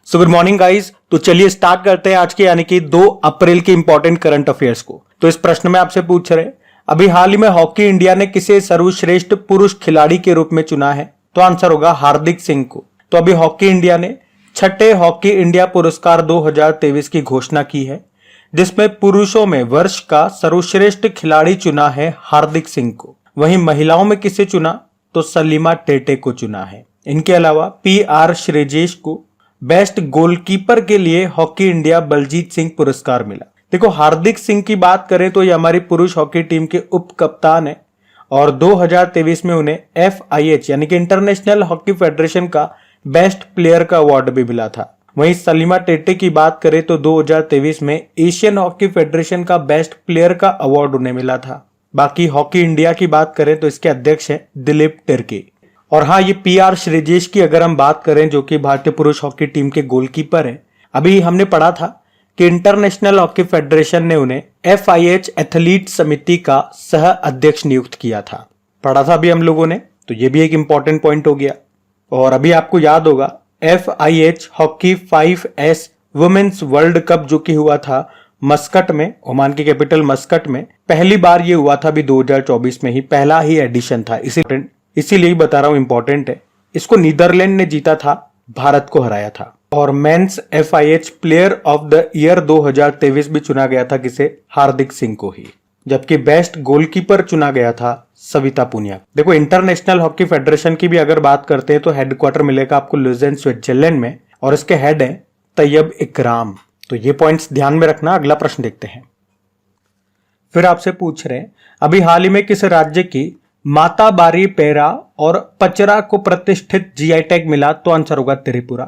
So good morning guys. तो चलिए start करते हैं आज के यानी कि 2 अप्रैल के इंपॉर्टेंट करंट अफेयर्स को। तो इस प्रश्न में आपसे पूछ रहे हैं, अभी हाल ही में हॉकी इंडिया ने किसे सर्वश्रेष्ठ पुरुष खिलाड़ी के रूप में चुना है? तो आंसर होगा हार्दिक सिंह को। तो अभी हॉकी इंडिया ने छठे हॉकी इंडिया पुरस्कार 2023 की घोषणा की है, जिसमें पुरुषों में वर्ष का सर्वश्रेष्ठ खिलाड़ी चुना है हार्दिक सिंह को। वहीं महिलाओं में किसे चुना? तो सलीमा टेटे को चुना है। इनके अलावा PR श्रीजेश को बेस्ट गोलकीपर के लिए हॉकी इंडिया बलजीत सिंह पुरस्कार मिला। देखो, हार्दिक सिंह की बात करें तो ये हमारी पुरुष हॉकी टीम के उप कप्तान है और 2023 में उन्हें FIH यानी कि इंटरनेशनल हॉकी फेडरेशन का बेस्ट प्लेयर का अवार्ड भी मिला था। वहीं सलीमा टेटे की बात करें तो 2023 में एशियन हॉकी फेडरेशन का बेस्ट प्लेयर का अवार्ड उन्हें मिला था। बाकी हॉकी इंडिया की बात करें तो इसके अध्यक्ष हैं दिलीप टिर्की। और हाँ, ये PR श्रीजेश की अगर हम बात करें, जो कि भारतीय पुरुष हॉकी टीम के गोलकीपर है, अभी हमने पढ़ा था कि इंटरनेशनल हॉकी फेडरेशन ने उन्हें FIH एथलीट समिति का सह अध्यक्ष नियुक्त किया था। पढ़ा था अभी हम लोगों ने, तो ये भी एक इंपॉर्टेंट पॉइंट हो गया। और अभी आपको याद होगा FIH hockey 5S women's world cup जो कि हुआ था मस्कट में, ओमान की कैपिटल मस्कट में, पहली बार ये हुआ था अभी 2024 में ही, पहला ही एडिशन था। इसीलिए बता रहा हूं, इंपॉर्टेंट है। इसको नीदरलैंड ने जीता था, भारत को हराया था। और men's FIH player of the year 2023 भी चुना गया था किसे? हार्दिक सिंह को ही। जबकि बेस्ट गोलकीपर चुना गया था सविता पुनिया। देखो, इंटरनेशनल हॉकी फेडरेशन की भी अगर बात करते हैं तो हेडक्वार्टर मिलेगा आपको लुजेन स्विट्जरलैंड में, और इसके हेड है तैयब इकराम। तो ये पॉइंट्स ध्यान में रखना। अगला प्रश्न देखते हैं। फिर आपसे पूछ रहे हैं, अभी हाल ही में किस राज्य की माता बारी पेरा और पचरा को प्रतिष्ठित GI टैग मिला? तो आंसर होगा त्रिपुरा।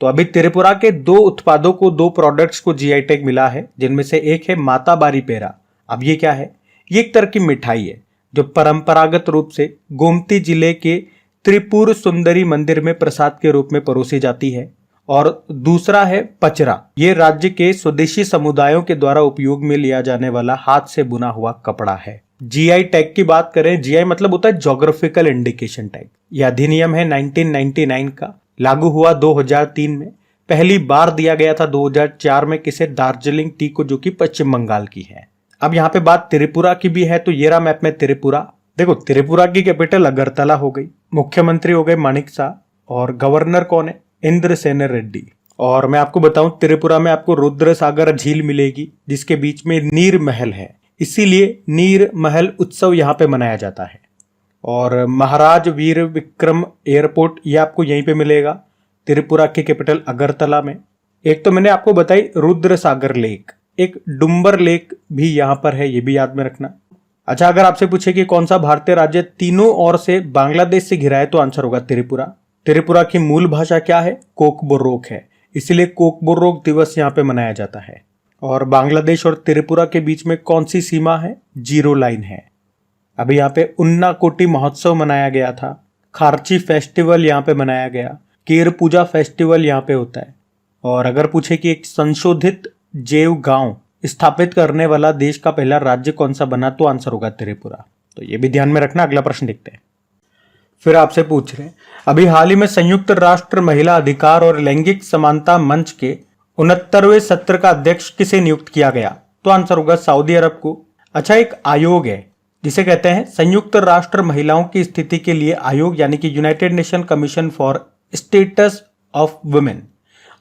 तो अभी त्रिपुरा के 2 उत्पादों को, 2 प्रोडक्ट्स को GI टैग मिला है, जिनमें से एक है माता बारी पेरा। अब ये क्या है? ये एक तरह की मिठाई है जो परंपरागत रूप से गोमती जिले के त्रिपुर सुंदरी मंदिर में प्रसाद के रूप में परोसी जाती है। और दूसरा है पचरा। ये राज्य के स्वदेशी समुदायों के द्वारा उपयोग में लिया जाने वाला हाथ से बुना हुआ कपड़ा है। GI टैग की बात करें, GI मतलब होता है ज्योग्राफिकल इंडिकेशन टैग। यह अधिनियम है 1999 का, लागू हुआ 2003 में, पहली बार दिया गया था 2004 में किसे? दार्जिलिंग टी को, जो कि पश्चिम बंगाल की है। अब यहाँ पे बात त्रिपुरा की भी है, तो ये रहा मैप में त्रिपुरा। देखो, त्रिपुरा की कैपिटल अगरतला हो गई, मुख्यमंत्री हो गए मानिक शाह, और गवर्नर कौन है? इंद्रसेन रेड्डी। और मैं आपको बताऊं, त्रिपुरा में आपको रुद्र सागर झील मिलेगी, जिसके बीच में नीर महल है, इसीलिए नीर महल उत्सव यहाँ पे मनाया जाता है। और महाराज वीर विक्रम एयरपोर्ट ये आपको यहीं पे मिलेगा, त्रिपुरा की कैपिटल अगरतला में। एक तो मैंने आपको बताई रुद्र सागर लेक, एक डुम्बर लेक भी यहाँ पर है, ये भी याद में रखना। अच्छा, अगर आपसे पूछे कि कौन सा भारतीय राज्य तीनों ओर से बांग्लादेश से घिरा है, तो आंसर होगा त्रिपुरा। त्रिपुरा की मूल भाषा क्या है? कोकबोरोक है, इसीलिए कोकबोरोक दिवस यहाँ पे मनाया जाता है। और बांग्लादेश और त्रिपुरा के बीच में कौन सी सीमा है? 0 लाइन है। अभी यहाँ पे उन्नाकोटी महोत्सव मनाया गया था, खारची फेस्टिवल यहाँ पे मनाया गया, केर पूजा फेस्टिवल यहाँ पे होता है। और अगर पूछे कि एक संशोधित जैव गांव स्थापित करने वाला देश का पहला राज्य कौन सा बना, तो आंसर होगा त्रिपुरा। तो ये भी ध्यान में रखना। अगला प्रश्न देखते हैं। फिर आपसे पूछ रहे हैं, अभी हाल ही में संयुक्त राष्ट्र महिला अधिकार और लैंगिक समानता मंच के 69वें सत्र का अध्यक्ष किसे नियुक्त किया गया? तो आंसर होगा सऊदी अरब को। अच्छा, एक आयोग है जिसे कहते हैं संयुक्त राष्ट्र महिलाओं की स्थिति के लिए आयोग, यानी कि United nation commission for status of women,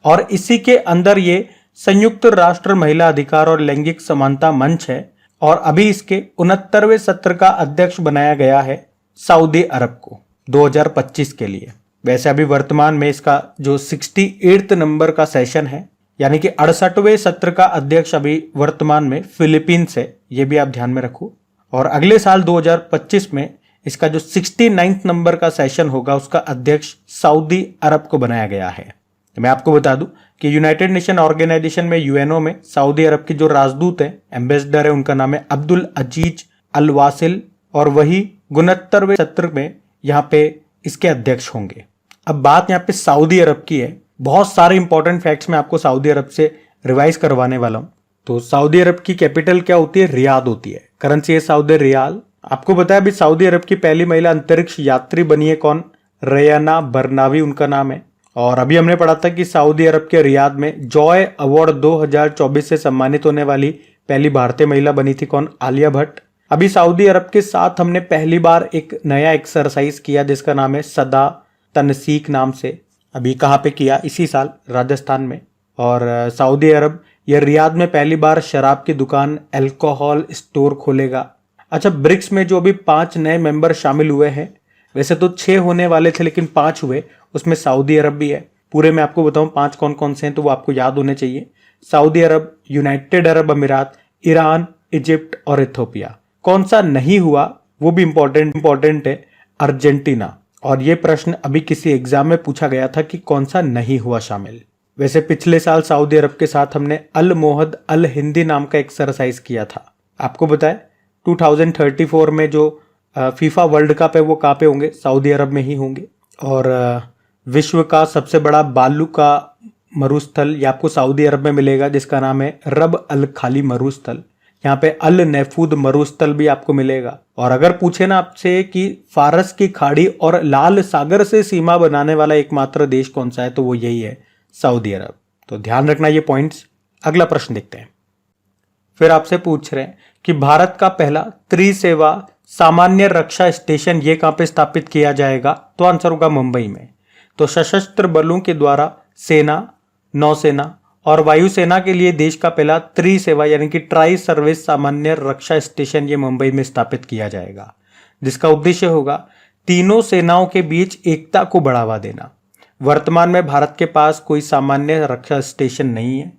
और इसी के अंदर ये संयुक्त राष्ट्र महिला अधिकार और लैंगिक समानता मंच है। और अभी इसके 69वें सत्र का अध्यक्ष बनाया गया है सऊदी अरब को 2025 के लिए। वैसे अभी वर्तमान में इसका जो 68 नंबर का सेशन है, यानी कि 68वें सत्र का अध्यक्ष अभी वर्तमान में फिलीपींस है, ये भी आप ध्यान में रखो। और अगले साल 2025 में इसका जो 69 नंबर का सेशन होगा, उसका अध्यक्ष सऊदी अरब को बनाया गया है। तो मैं आपको बता दूं कि यूनाइटेड नेशन ऑर्गेनाइजेशन में, UNO में, सऊदी अरब के जो राजदूत है, एम्बेसडर है, उनका नाम है अब्दुल अजीज अल वासिल, और वही 69वें सत्र में यहाँ पे इसके अध्यक्ष होंगे। अब बात यहाँ पे सऊदी अरब की है। बहुत सारे इंपॉर्टेंट फैक्ट्स मैं आपको सऊदी अरब से रिवाइज करवाने वाला हूँ। तो सऊदी अरब की कैपिटल क्या होती है? रियाद होती है। करेंसी है सऊदी रियाल। आपको बताया अभी सऊदी अरब की पहली महिला अंतरिक्ष यात्री बनी है कौन? रयाना बरनावी उनका नाम है। और अभी हमने पढ़ा था कि सऊदी अरब के रियाद में जॉय अवार्ड 2024 से सम्मानित होने वाली पहली भारतीय महिला बनी थी कौन? आलिया भट्ट। अभी सऊदी अरब के साथ हमने पहली बार एक नया एक्सरसाइज किया जिसका नाम है सदा तनसीक नाम से। अभी कहाँ पे किया? इसी साल राजस्थान में। और सऊदी अरब या रियाद में पहली बार शराब की दुकान, अल्कोहल स्टोर खोलेगा। अच्छा, ब्रिक्स में जो अभी 5 नए मेंबर शामिल हुए हैं, वैसे तो 6 होने वाले थे लेकिन 5 हुए, उसमें सऊदी अरब भी है। पूरे मैं आपको बताऊं 5 कौन कौन से हैं तो वो आपको याद होने चाहिए। सऊदी अरब, यूनाइटेड अरब अमीरात, ईरान, इजिप्ट और इथोपिया। कौन सा नहीं हुआ वो भी इंपॉर्टेंट है, अर्जेंटीना। और ये प्रश्न अभी किसी एग्जाम में पूछा गया था कि कौन सा नहीं हुआ शामिल। वैसे पिछले साल सऊदी अरब के साथ हमने अल मोहद अल हिंदी नाम का एक्सरसाइज किया था। आपको बताए 2034 में जो फीफा वर्ल्ड कप है वो कहाँ पे होंगे? सऊदी अरब में ही होंगे। और विश्व का सबसे बड़ा बालू का मरुस्थल ये आपको सऊदी अरब में मिलेगा जिसका नाम है रब अल खाली मरुस्थल। यहाँ पे अल नैफूद मरुस्थल भी आपको मिलेगा। और अगर पूछे ना आपसे कि फारस की खाड़ी और लाल सागर से सीमा बनाने वाला एकमात्र देश कौन सा है तो वो यही है, सऊदी अरब। तो ध्यान रखना ये पॉइंट्स। अगला प्रश्न देखते हैं। फिर आपसे पूछ रहे हैं कि भारत का पहला त्रिसेवा सामान्य रक्षा स्टेशन ये कहां पे स्थापित किया जाएगा? तो आंसर होगा मुंबई में। तो सशस्त्र बलों के द्वारा सेना, नौसेना और वायुसेना के लिए देश का पहला त्रिसेवा यानी कि ट्राई सर्विस सामान्य रक्षा स्टेशन ये मुंबई में स्थापित किया जाएगा, जिसका उद्देश्य होगा तीनों सेनाओं के बीच एकता को बढ़ावा देना। वर्तमान में भारत के पास कोई सामान्य रक्षा स्टेशन नहीं है।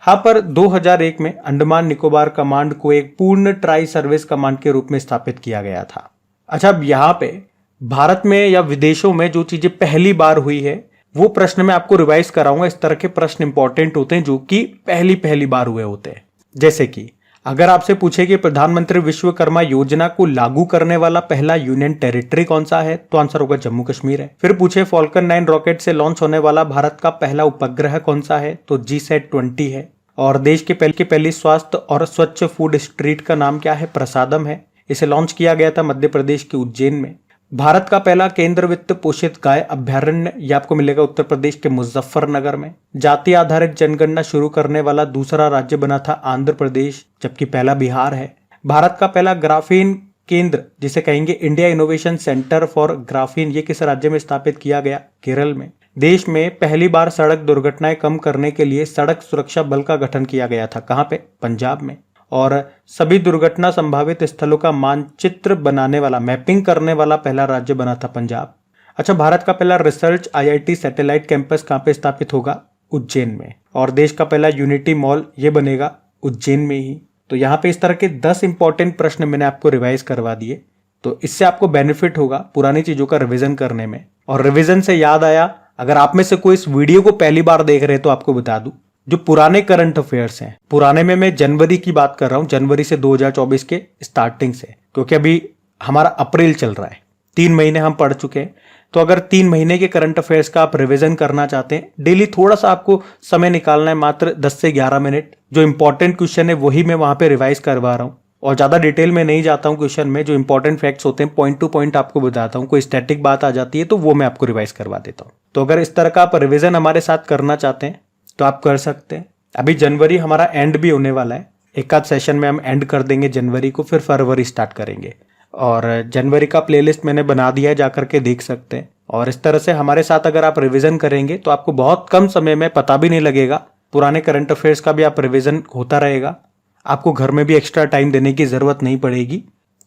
हाँ, पर 2001 में अंडमान निकोबार कमांड को एक पूर्ण ट्राई सर्विस कमांड के रूप में स्थापित किया गया था। अच्छा, अब यहाँ पे भारत में या विदेशों में जो चीजें पहली बार हुई है वो प्रश्न मैं आपको रिवाइज कराऊंगा। इस तरह के प्रश्न इंपॉर्टेंट होते हैं जो कि पहली बार हुए होते हैं। जैसे कि अगर आपसे पूछे कि प्रधानमंत्री विश्वकर्मा योजना को लागू करने वाला पहला यूनियन टेरिटरी कौन सा है तो आंसर होगा जम्मू कश्मीर है। फिर पूछे फॉल्कन 9 रॉकेट से लॉन्च होने वाला भारत का पहला उपग्रह कौन सा है तो GSAT-20 है। और देश की पहली स्वास्थ्य और स्वच्छ फूड स्ट्रीट का नाम क्या है? प्रसादम है। इसे लॉन्च किया गया था मध्य प्रदेश के उज्जैन में। भारत का पहला केंद्र वित्त पोषित गाय अभ्यारण्य ये आपको मिलेगा उत्तर प्रदेश के मुजफ्फरनगर में। जाति आधारित जनगणना शुरू करने वाला दूसरा राज्य बना था आंध्र प्रदेश, जबकि पहला बिहार है। भारत का पहला ग्राफीन केंद्र जिसे कहेंगे India innovation centre for graphene ये किस राज्य में स्थापित किया गया? केरल में। देश में पहली बार सड़क दुर्घटनाएं कम करने के लिए सड़क सुरक्षा बल का गठन किया गया था। कहां पे? पंजाब में। और सभी दुर्घटना संभावित स्थलों का मानचित्र बनाने वाला, मैपिंग करने वाला पहला राज्य बना था पंजाब। अच्छा, भारत का पहला रिसर्च IIT सैटेलाइट कैंपस कहां पे स्थापित होगा? उज्जैन में। और देश का पहला यूनिटी मॉल ये बनेगा उज्जैन में ही। तो यहाँ पे इस तरह के 10 इंपॉर्टेंट प्रश्न मैंने आपको रिवाइज करवा दिए। तो इससे आपको बेनिफिट होगा पुरानी चीजों का रिवीजन करने में। और रिवीजन से याद आया, अगर आप में से कोई इस वीडियो को पहली बार देख रहे हैं तो आपको बता दूं, जो पुराने करंट अफेयर्स हैं, पुराने में मैं जनवरी की बात कर रहा हूं, जनवरी से 2024 के स्टार्टिंग से, क्योंकि अभी हमारा अप्रैल चल रहा है, 3 महीने हम पढ़ चुके हैं। तो अगर 3 महीने के करंट अफेयर्स का आप रिवीजन करना चाहते हैं, डेली थोड़ा सा आपको समय निकालना है, मात्र 10 से 11 मिनट। जो इंपॉर्टेंट क्वेश्चन है वही मैं वहां पे रिवाइज करवा रहा हूं और ज्यादा डिटेल में नहीं जाता हूं क्वेश्चन में। जो इंपॉर्टेंट फैक्ट्स होते हैं पॉइंट टू पॉइंट आपको बताता हूं। कोई स्टैटिक बात आ जाती है तो वो मैं आपको रिवाइज करवा देता हूं। तो अगर इस तरह का आप रिवीजन हमारे साथ करना चाहते हैं तो आप कर सकते हैं। अभी जनवरी हमारा एंड भी होने वाला है, एक आध सेशन में हम एंड कर देंगे जनवरी को, फिर फरवरी स्टार्ट करेंगे। और जनवरी का प्लेलिस्ट मैंने बना दिया है, जाकर के देख सकते हैं। और इस तरह से हमारे साथ अगर आप रिवीजन करेंगे तो आपको बहुत कम समय में, पता भी नहीं लगेगा, पुराने करंट अफेयर्स का भी आप रिवीजन होता रहेगा। आपको घर में भी एक्स्ट्रा टाइम देने की जरूरत नहीं पड़ेगी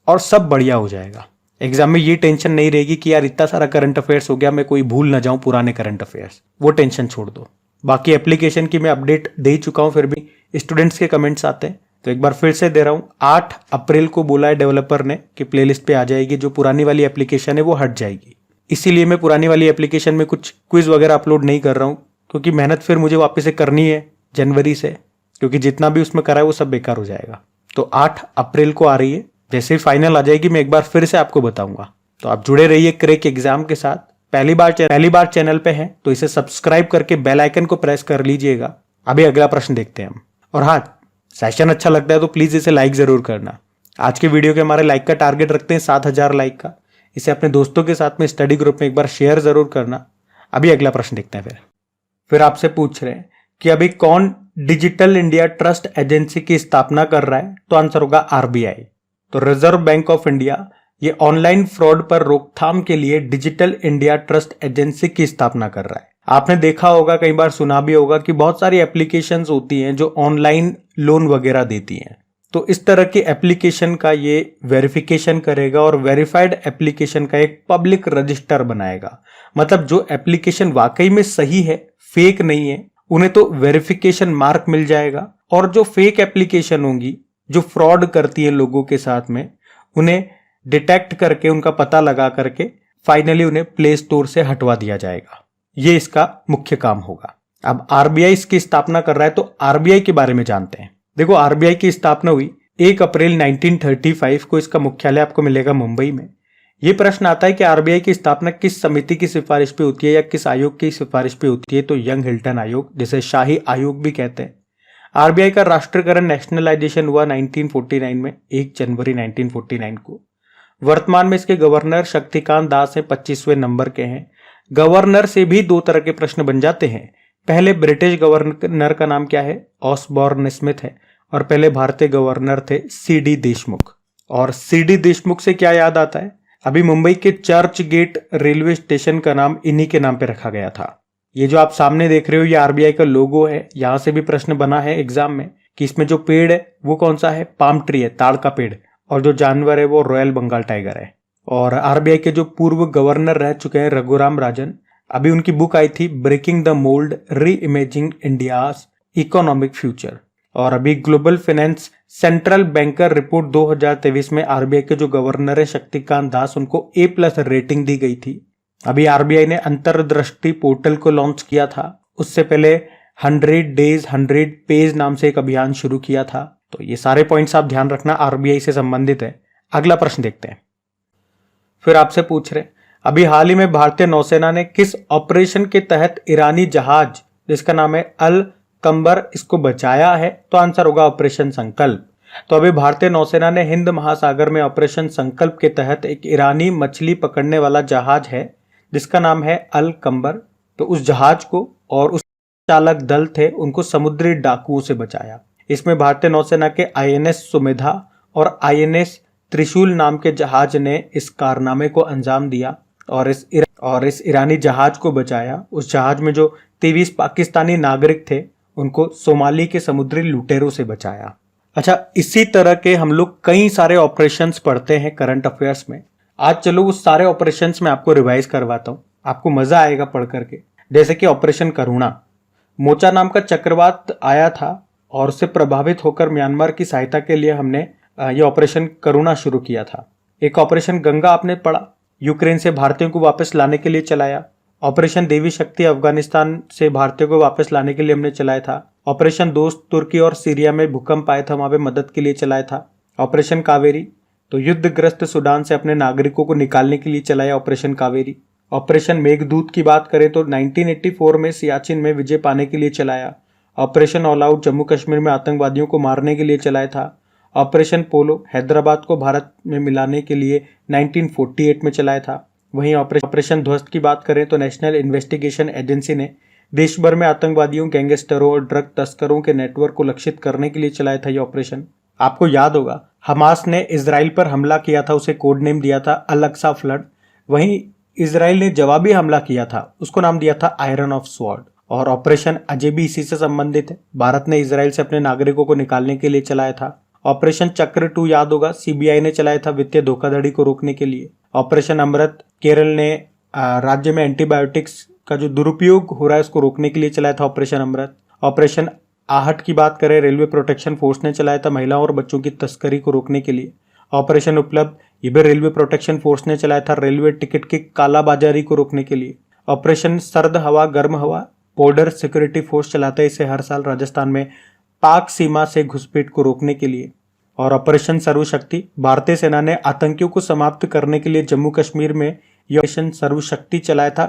और सब बढ़िया हो जाएगा। एग्जाम में ये टेंशन नहीं रहेगी कि यार इतना सारा करंट अफेयर्स हो गया, मैं कोई भूल ना जाऊं पुराने करंट अफेयर्स, वो टेंशन छोड़ दो। बाकी एप्लीकेशन की मैं अपडेट दे चुका हूं, फिर भी स्टूडेंट्स के कमेंट्स आते हैं तो एक बार फिर से दे रहा हूं। 8 अप्रैल को बोला है डेवलपर ने कि प्लेलिस्ट पे आ जाएगी, जो पुरानी वाली एप्लीकेशन है वो हट जाएगी। इसीलिए मैं पुरानी वाली एप्लीकेशन में कुछ क्विज वगैरह अपलोड नहीं कर रहा हूं, क्योंकि मेहनत फिर मुझे वापस से करनी है जनवरी से, क्योंकि जितना भी उसमें करा है वो सब बेकार हो जाएगा। तो 8 अप्रैल को आ रही है, जैसे ही फाइनल आ जाएगी मैं एक बार फिर से आपको बताऊंगा। तो आप जुड़े रहिए क्रैक एग्जाम के साथ। पहली बार चैनल पे हैं तो इसे सब्सक्राइब करके बेल आइकन को प्रेस कर लीजिएगा। अभी अगला प्रश्न देखते हैं हम। और हाँ, सेशन अच्छा लगता है तो प्लीज इसे लाइक जरूर करना। आज के वीडियो के हमारे लाइक का टारगेट रखते हैं 7000 लाइक का। इसे अपने दोस्तों के साथ में स्टडी ग्रुप में एक बार शेयर जरूर करना। अभी अगला प्रश्न देखते हैं। फिर आपसे पूछ रहे हैं कि अभी कौन डिजिटल इंडिया ट्रस्ट एजेंसी की स्थापना कर रहा है, तो आंसर होगा आरबीआई। तो रिजर्व बैंक ऑफ इंडिया ये ऑनलाइन फ्रॉड पर रोकथाम के लिए डिजिटल इंडिया ट्रस्ट एजेंसी की स्थापना कर रहा है। आपने देखा होगा, कई बार सुना भी होगा कि बहुत सारी एप्लीकेशंस होती हैं जो ऑनलाइन लोन वगैरह देती हैं। तो इस तरह की एप्लीकेशन का ये वेरिफिकेशन करेगा और वेरीफाइड एप्लीकेशन का एक पब्लिक रजिस्टर बनाएगा। मतलब जो एप्लीकेशन वाकई में सही है, फेक नहीं है, उन्हें तो वेरिफिकेशन मार्क मिल जाएगा, और जो फेक एप्लीकेशन होंगी, जो फ्रॉड करती है लोगों के साथ में, उन्हें डिटेक्ट करके, उनका पता लगा करके फाइनली उन्हें प्ले स्टोर से हटवा दिया जाएगा। ये इसका मुख्य काम होगा। अब आरबीआई इसकी स्थापना कर रहा है, तो आरबीआई के बारे में जानते हैं। देखो, आरबीआई की स्थापना हुई 1 अप्रैल 1935 को। इसका मुख्यालय आपको मिलेगा मुंबई में। यह प्रश्न आता है कि आरबीआई की स्थापना किस समिति की सिफारिश पे होती है या किस आयोग की सिफारिश पे होती है, तो यंग हिल्टन आयोग, जिसे शाही आयोग भी कहते हैं। आरबीआई का राष्ट्रीयकरण, नेशनलाइजेशन हुआ 1949 में, 1 जनवरी 1949 को। वर्तमान में इसके गवर्नर शक्तिकांत दास हैं, 25वें नंबर के हैं। गवर्नर से भी 2 तरह के प्रश्न बन जाते हैं। पहले ब्रिटिश गवर्नर का नाम क्या है? ऑसबॉर्न स्मिथ है। और पहले भारतीय गवर्नर थे सीडी देशमुख। और सीडी देशमुख से क्या याद आता है? अभी मुंबई के चर्च गेट रेलवे स्टेशन का नाम इन्हीं के नाम पे रखा गया था। ये जो आप सामने देख रहे हो, ये आरबीआई का लोगो है। यहां से भी प्रश्न बना है एग्जाम में कि इसमें जो पेड़ है वो कौन सा है? पाम ट्री है, ताड़ का पेड़। और जो जानवर है वो रॉयल बंगाल टाइगर है। और आरबीआई के जो पूर्व गवर्नर रह चुके हैं रघुराम राजन, अभी उनकी बुक आई थी ब्रेकिंग द मोल्ड, री इमेजिंग इंडियाज इकोनॉमिक फ्यूचर। और अभी global finance central banker report 2023 में आरबीआई के जो गवर्नर है शक्तिकांत दास, उनको A+ रेटिंग दी गई थी। अभी आरबीआई ने अंतर्दृष्टि पोर्टल को लॉन्च किया था। उससे पहले 100 डेज 100 पेज नाम से एक अभियान शुरू किया था। तो ये सारे पॉइंट्स आप ध्यान रखना, आरबीआई से संबंधित है। अगला प्रश्न देखते हैं। फिर आपसे पूछ रहे, अभी हाल ही में भारतीय नौसेना ने किस ऑपरेशन के तहत ईरानी जहाज जिसका नाम है अल कंबर, इसको बचाया है? तो आंसर होगा ऑपरेशन संकल्प। तो अभी भारतीय नौसेना ने हिंद महासागर में ऑपरेशन संकल्प के तहत एक ईरानी मछली पकड़ने वाला जहाज है जिसका नाम है अल कंबर, तो उस जहाज को और उस चालक दल थे उनको समुद्री डाकुओं से बचाया। इसमें भारतीय नौसेना के आईएनएस सुमेधा और आईएनएस त्रिशूल नाम के जहाज ने इस कारनामे को अंजाम दिया और इस ईरानी जहाज को बचाया। उस जहाज में जो 23 पाकिस्तानी नागरिक थे उनको सोमाली के समुद्री लुटेरों से बचाया। अच्छा, इसी तरह के हम लोग कई सारे ऑपरेशंस पढ़ते हैं करंट अफेयर्स में। आज चलो उस सारे ऑपरेशंस में आपको रिवाइज करवाता हूं, आपको मजा आएगा पढ़ करके। जैसे कि ऑपरेशन करुणा, मोचा नाम का चक्रवात आया था और उससे प्रभावित होकर म्यांमार की सहायता के लिए हमने ये ऑपरेशन करुणा शुरू किया था। एक ऑपरेशन गंगा आपने पढ़ा, यूक्रेन से भारतीयों को वापस लाने के लिए चलाया। ऑपरेशन देवी शक्ति, अफगानिस्तान से भारतीयों को वापस लाने के लिए हमने चलाया था। ऑपरेशन दोस्त, तुर्की और सीरिया में भूकंप आया था, वहां पे मदद के लिए चलाया था। ऑपरेशन कावेरी, तो युद्धग्रस्त सूडान से अपने नागरिकों को निकालने के लिए चलाया ऑपरेशन कावेरी। ऑपरेशन मेघदूत की बात करें तो 1984 में सियाचिन में विजय पाने के लिए चलाया। Operation all out, Jammu Kashmir में आतंकवादियों को मारने के लिए चलाया था। ऑपरेशन पोलो, हैदराबाद को भारत में मिलाने के लिए 1948 में चलाया था। वहीं ऑपरेशन ध्वस्त की बात करें तो नेशनल इन्वेस्टिगेशन एजेंसी ने देश भर में आतंकवादियों, गैंगस्टरों और ड्रग तस्करों के नेटवर्क को लक्षित करने के लिए चलाया था ये ऑपरेशन। आपको याद होगा हमास ने इजराइल पर हमला किया था, उसे कोड नेम दिया था अल अक्सा फ्लड। वहीं इजराइल ने जवाबी हमला किया था, उसको नाम दिया था आयरन ऑफ स्वॉर्ड। और ऑपरेशन अजय भी इसी से संबंधित है। भारत ने इजराइल से अपने नागरिकों को निकालने के लिए चलाया था। ऑपरेशन चक्र 2 याद होगा, सीबीआई ने चलाया था वित्तीय धोखाधड़ी को रोकने के लिए। ऑपरेशन अमृत, केरल ने राज्य में एंटीबायोटिक्स का जो दुरुपयोग हो रहा है उसको रोकने के लिए चलाया था ऑपरेशन अमृत। ऑपरेशन आहट की बात करें, रेलवे प्रोटेक्शन फोर्स ने चलाया था महिलाओं और बच्चों की तस्करी को रोकने के लिए। ऑपरेशन उपलब्ध, ये भी रेलवे प्रोटेक्शन फोर्स ने चलाया था रेलवे टिकट की कालाबाजारी को रोकने के लिए। ऑपरेशन सर्द हवा गर्म हवा, बॉर्डर सिक्योरिटी फोर्स चलाता है इसे हर साल राजस्थान में पाक सीमा से घुसपैठ को रोकने के लिए। और ऑपरेशन सर्वशक्ति, भारतीय सेना ने आतंकियों को समाप्त करने के लिए जम्मू कश्मीर में यह ऑपरेशन सर्वशक्ति चलाया था।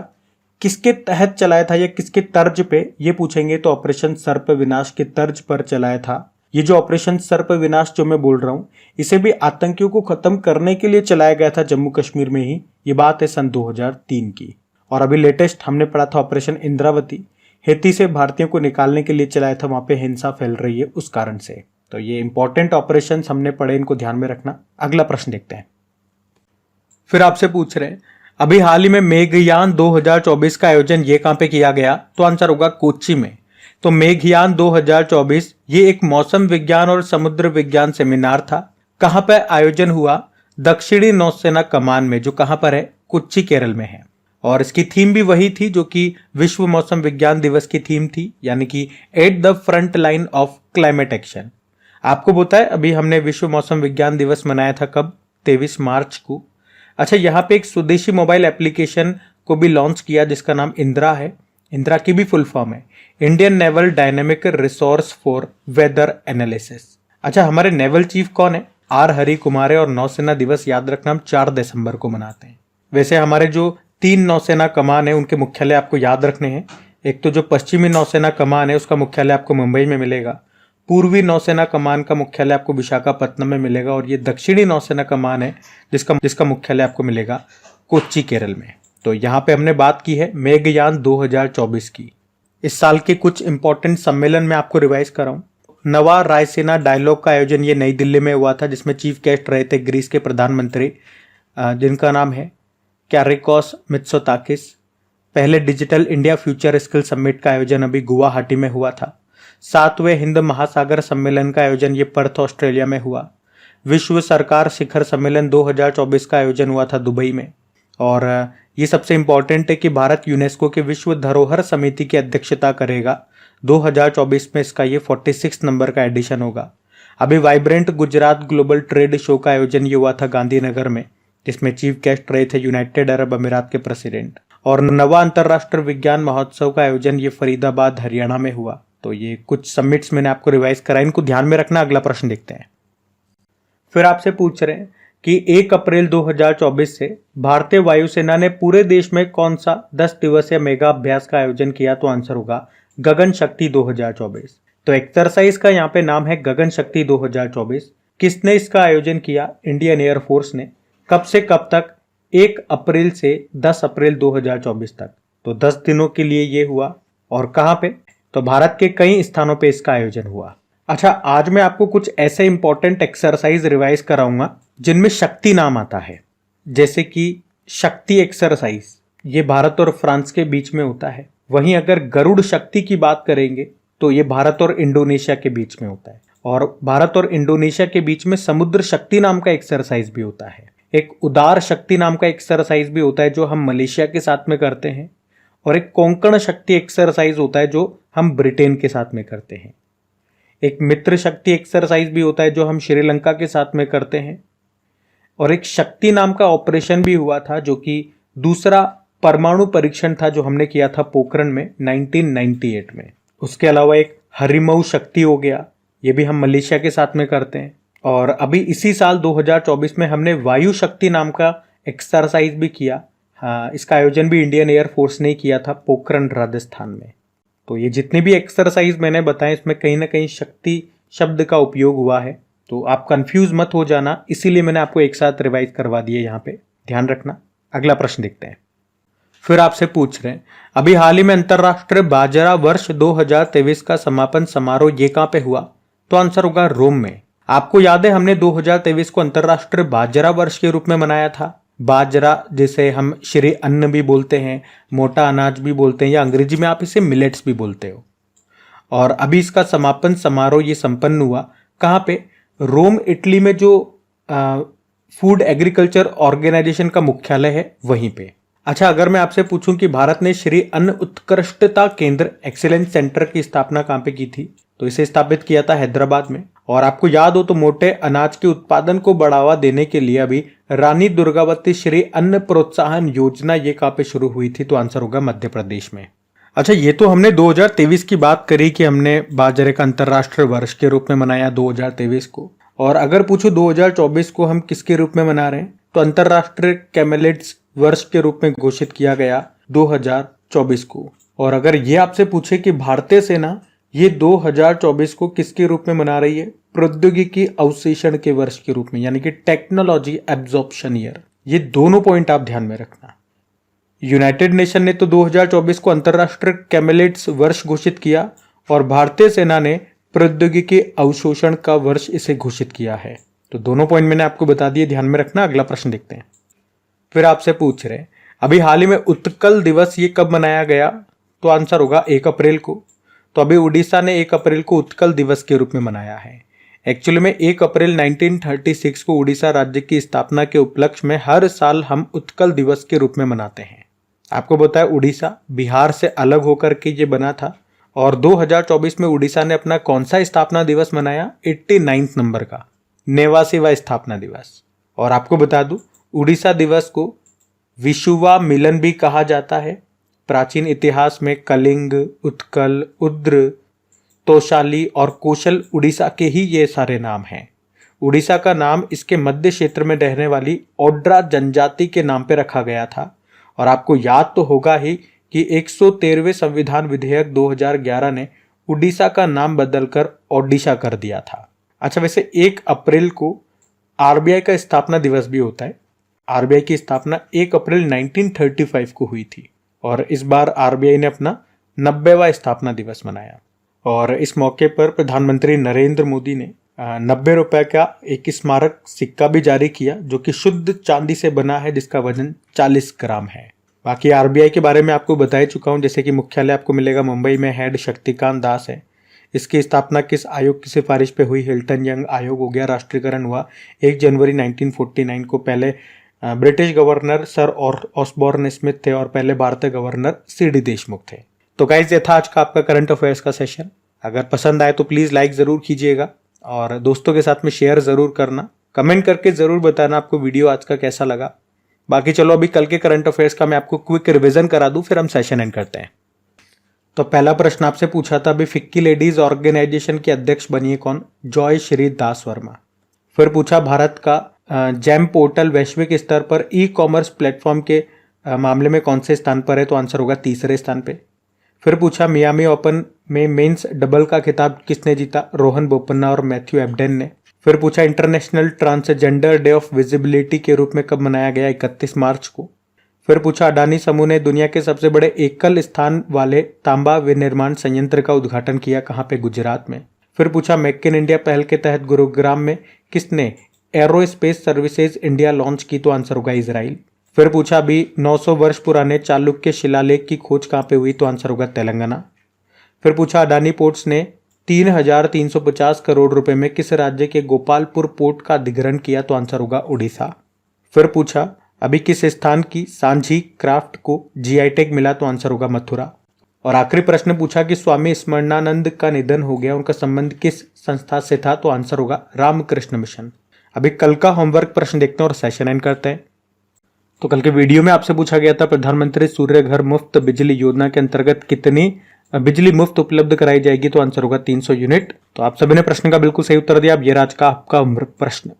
किसके तहत चलाया था या किसके तर्ज पे, ये पूछेंगे तो ऑपरेशन सर्प विनाश के तर्ज पर चलाया था। ये जो ऑपरेशन सर्प विनाश जो मैं बोल रहा हूं, इसे भी आतंकियों को खत्म करने के लिए चलाया गया था जम्मू कश्मीर में ही। ये बात है सन 2003 की। और अभी लेटेस्ट हमने पढ़ा था ऑपरेशन इंद्रावती, हेती से भारतीयों को निकालने के लिए चलाया था, वहां पे हिंसा फैल रही है उस कारण से। तो ये इंपॉर्टेंट ऑपरेशन हमने पढ़े, इनको ध्यान में रखना। अगला प्रश्न देखते हैं। फिर आपसे पूछ रहे हैं अभी हाल ही में मेघयान 2024 का आयोजन ये कहां पे किया गया? तो आंसर होगा कोच्चि में। तो मेघयान 2024 ये एक मौसम विज्ञान और समुद्र विज्ञान सेमिनार था। कहां पर आयोजन हुआ? दक्षिणी नौसेना कमान में, जो कहां पर है? कोच्चि केरल में है। और इसकी थीम भी वही थी जो कि विश्व मौसम विज्ञान दिवस की थीम थी, यानी कि at the front line of climate action. आपको पता है अभी हमने विश्व मौसम विज्ञान दिवस मनाया था कब? 23 मार्च को। अच्छा, यहाँ पे एक स्वदेशी मोबाइल एप्लीकेशन को भी लॉन्च किया जिसका नाम इंदिरा है। इंदिरा की भी फुल फॉर्म है Indian naval dynamic resource for weather analysis. अच्छा, हमारे नेवल चीफ कौन है? आर हरि कुमार है। और नौसेना दिवस याद रखना हम 4 दिसंबर को मनाते हैं। वैसे हमारे जो 3 नौसेना कमान है उनके मुख्यालय आपको याद रखने हैं। एक तो जो पश्चिमी नौसेना कमान है उसका मुख्यालय आपको मुंबई में मिलेगा, पूर्वी नौसेना कमान का मुख्यालय आपको विशाखापत्तनम में मिलेगा, और ये दक्षिणी नौसेना कमान है जिसका मुख्यालय आपको मिलेगा कोच्चि केरल में। तो यहाँ पे हमने बात की है मेघयान 2024 की। इस साल के कुछ इंपॉर्टेंट सम्मेलन में आपको रिवाइज कर रहा हूँ। नवा रायसीना डायलॉग का आयोजन ये नई दिल्ली में हुआ था, जिसमें चीफ गेस्ट रहे थे ग्रीस के प्रधानमंत्री जिनका नाम है कैरिकोस मित्सोताकिस। पहले digital India future skill summit का आयोजन अभी गुवाहाटी में हुआ था। 7वें हिंद महासागर सम्मेलन का आयोजन ये पर्थ ऑस्ट्रेलिया में हुआ। विश्व सरकार शिखर सम्मेलन 2024 का आयोजन हुआ था दुबई में। और ये सबसे इंपॉर्टेंट है कि भारत यूनेस्को के विश्व धरोहर समिति की अध्यक्षता करेगा 2024 में। इसका ये 46 नंबर का एडिशन होगा। अभी vibrant Gujarat global trade show का आयोजन ये हुआ था गांधीनगर में, जिसमें चीफ गेस्ट रहे थे यूनाइटेड अरब अमीरात के प्रेसिडेंट। और नवा अंतर्राष्ट्रीय विज्ञान महोत्सव का आयोजन ये फरीदाबाद हरियाणा में हुआ। तो ये कुछ समिट्स मैंने आपको रिवाइज कराया, इनको ध्यान में रखना। अगला प्रश्न देखते हैं। फिर आपसे पूछ रहे हैं कि 1 अप्रैल 2024 से भारतीय वायुसेना ने पूरे देश में कौन सा 10 दिवसीय मेगा अभ्यास का आयोजन किया? तो आंसर होगा गगन शक्ति 2024। तो एक्सरसाइज का यहाँ पे नाम है गगन शक्ति 2024। किसने इसका आयोजन किया? इंडियन एयरफोर्स ने। कब से कब तक? 1 अप्रैल से 10 अप्रैल 2024 तक। तो 10 दिनों के लिए ये हुआ। और कहाँ पे? तो भारत के कई स्थानों पे इसका आयोजन हुआ। अच्छा, आज मैं आपको कुछ ऐसे इंपॉर्टेंट एक्सरसाइज रिवाइज कराऊंगा जिनमें शक्ति नाम आता है। जैसे कि शक्ति एक्सरसाइज ये भारत और फ्रांस के बीच में होता है। वहीं अगर गरुड़ शक्ति की बात करेंगे तो ये भारत और इंडोनेशिया के बीच में होता है। और भारत और इंडोनेशिया के बीच में समुद्र शक्ति नाम का एक्सरसाइज भी होता है। एक उदार शक्ति नाम का एक्सरसाइज भी होता है जो हम मलेशिया के साथ में करते हैं। और एक कोंकण शक्ति एक्सरसाइज होता है जो हम ब्रिटेन के साथ में करते हैं। एक मित्र शक्ति एक्सरसाइज भी होता है जो हम श्रीलंका के साथ में करते हैं। और एक शक्ति नाम का ऑपरेशन भी हुआ था जो कि दूसरा परमाणु परीक्षण था जो हमने किया था पोखरण में 1998 में। उसके अलावा एक हरिमऊ शक्ति हो गया, ये भी हम मलेशिया के साथ में करते हैं। और अभी इसी साल 2024 में हमने वायु शक्ति नाम का एक्सरसाइज भी किया। हाँ, इसका आयोजन भी इंडियन एयरफोर्स ने किया था पोखरण राजस्थान में। तो ये जितने भी एक्सरसाइज मैंने बताए इसमें कहीं ना कहीं शक्ति शब्द का उपयोग हुआ है। तो आप कंफ्यूज मत हो जाना, इसीलिए मैंने आपको एक साथ रिवाइज करवा दिए, यहाँ पे ध्यान रखना। अगला प्रश्न देखते हैं। फिर आपसे पूछ रहे हैं अभी हाल ही में अंतरराष्ट्रीय बाजरा वर्ष 2023 का समापन समारोह ये कहाँ पे हुआ? तो आंसर होगा रोम में। आपको याद है हमने 2023 को अंतरराष्ट्रीय बाजरा वर्ष के रूप में मनाया था। बाजरा जिसे हम श्री अन्न भी बोलते हैं, मोटा अनाज भी बोलते हैं, या अंग्रेजी में आप इसे मिलेट्स भी बोलते हो। और अभी इसका समापन समारोह ये संपन्न हुआ कहाँ पे? रोम इटली में जो फूड एग्रीकल्चर ऑर्गेनाइजेशन का मुख्यालय है वहीं पे। अच्छा, अगर मैं आपसे पूछूं कि भारत ने श्री अन्न उत्कृष्टता केंद्र एक्सीलेंस सेंटर की स्थापना कहाँ पे की थी? तो इसे स्थापित किया था हैदराबाद में। और आपको याद हो तो मोटे अनाज के उत्पादन को बढ़ावा देने के लिए अभी रानी दुर्गावती श्री अन्न प्रोत्साहन योजना ये कहाँ पे शुरू हुई थी? तो आंसर होगा मध्य प्रदेश में। अच्छा, ये तो हमने 2023 की बात करी कि हमने बाजरे का अंतर्राष्ट्रीय वर्ष के रूप में मनाया 2023 को। और अगर पूछो 2024 को हम किसके रूप में मना रहे हैं, तो अंतर्राष्ट्रीय कैमेलिड्स वर्ष के रूप में घोषित किया गया 2024 को। और अगर ये आपसे पूछे कि भारतीय सेना ये 2024 को किसके रूप में मना रही है? प्रौद्योगिकी अवशेषण के वर्ष के रूप में, यानी कि टेक्नोलॉजी एब्जॉर्प्शन ईयर। ये दोनों पॉइंट आप ध्यान में रखना। यूनाइटेड नेशन ने तो 2024 को अंतर्राष्ट्रीय कैमेलिड्स वर्ष घोषित किया और भारतीय सेना ने प्रौद्योगिकी अवशोषण का वर्ष इसे घोषित किया है। तो दोनों पॉइंट मैंने आपको बता दिए, ध्यान में रखना। अगला प्रश्न देखते हैं। फिर आपसे पूछ रहे अभी हाल ही में उत्कल दिवस ये कब मनाया गया, तो आंसर होगा 1 अप्रैल को। तो अभी उड़ीसा ने 1 अप्रैल को उत्कल दिवस के रूप में मनाया है। एक्चुअली में 1 अप्रैल 1936 को उड़ीसा राज्य की स्थापना के उपलक्ष्य में हर साल हम उत्कल दिवस के रूप में मनाते हैं। आपको बताया उड़ीसा बिहार से अलग होकर के ये बना था और 2024 में उड़ीसा ने अपना कौन सा स्थापना दिवस मनाया, 89 नंबर का 89वां स्थापना दिवस। और आपको बता दूं उड़ीसा दिवस को विशुवा मिलन भी कहा जाता है। प्राचीन इतिहास में कलिंग, उत्कल, उद्र, तोशाली और कौशल उड़ीसा के ही ये सारे नाम हैं। उड़ीसा का नाम इसके मध्य क्षेत्र में रहने वाली ओड्रा जनजाति के नाम पे रखा गया था। और आपको याद तो होगा ही कि 113वें संविधान विधेयक 2011 ने उड़ीसा का नाम बदलकर ओडिशा कर दिया था। अच्छा, वैसे 1 अप्रैल को आरबीआई का स्थापना दिवस भी होता है। आरबीआई की स्थापना 1 अप्रैल 1935 को हुई थी और इस बार आरबीआई ने अपना 90वां स्थापना दिवस मनाया। और इस मौके पर प्रधानमंत्री नरेंद्र मोदी ने 90 रुपए का एक स्मारक सिक्का भी जारी किया जो कि शुद्ध चांदी से बना है, जिसका वजन 40 ग्राम है। बाकी आरबीआई के बारे में आपको बता ही चुका हूं, जैसे कि मुख्यालय आपको मिलेगा मुंबई में, हेड शक्तिकांत दास है। इसकी स्थापना किस आयोग की सिफारिश पे हुई, हिल्टन यंग आयोग हो गया। राष्ट्रीयकरण हुआ 1 जनवरी 1949 को। पहले British governor sir Osborne Smith थे और पहले भारतीय गवर्नर सीडी देशमुख थे। तो गाइस ये था आज का आपका करंट अफेयर्स का सेशन। अगर पसंद आए तो प्लीज लाइक जरूर कीजिएगा और दोस्तों के साथ में शेयर जरूर करना। कमेंट करके जरूर बताना आपको वीडियो आज का कैसा लगा। बाकी चलो अभी कल के करंट अफेयर्स का मैं आपको क्विक रिवीजन करा दूं, फिर हम सेशन एंड करते हैं। तो पहला प्रश्न आपसे पूछा था अभी, फिक्की लेडीज ऑर्गेनाइजेशन के अध्यक्ष बनिए कौन, जॉय श्री दास वर्मा। फिर पूछा भारत का जेम पोर्टल वैश्विक स्तर पर ई कॉमर्स प्लेटफॉर्म के मामले में कौन से स्थान पर है, तो आंसर होगा 3रे स्थान पे। फिर पूछा मियामी ओपन में मेंस डबल का खिताब किसने जीता, रोहन बोपन्ना और मैथ्यू एबडेन ने। फिर पूछा international transgender day of visibility के रूप में कब मनाया गया, 31 मार्च को। फिर पूछा अडानी समूह ने दुनिया के सबसे बड़े एकल स्थान वाले तांबा विनिर्माण संयंत्र का उद्घाटन किया, कहाँ पे, गुजरात में। फिर पूछा मेक इन इंडिया पहल के तहत गुरुग्राम में किसने एरोस्पेस सर्विसेज इंडिया लॉन्च की, तो आंसर होगा इजराइल। फिर पूछा अभी 900 वर्ष पुराने चालुक्य शिलालेख की खोज कहाँ पे हुई, तो आंसर होगा तेलंगाना। फिर पूछा अडानी पोर्ट्स ने 3,350 करोड़ रुपए में किस राज्य के गोपालपुर पोर्ट का अधिग्रहण किया, तो आंसर होगा उड़ीसा। फिर पूछा अभी किस स्थान की सांझी क्राफ्ट को जीआई टैग मिला, तो आंसर होगा मथुरा। और आखिरी प्रश्न पूछा कि स्वामी स्मरणानंद का निधन हो गया, उनका संबंध किस संस्था से था, तो आंसर होगा रामकृष्ण मिशन। अभी कल का होमवर्क प्रश्न देखते हैं और सेशन एंड करते हैं। तो कल के वीडियो में आपसे पूछा गया था प्रधानमंत्री सूर्य घर मुफ्त बिजली योजना के अंतर्गत कितनी बिजली मुफ्त उपलब्ध कराई जाएगी, तो आंसर होगा 300 यूनिट। तो आप सभी ने प्रश्न का बिल्कुल सही उत्तर दिया। अब ये आज का आपका होमवर्क प्रश्न।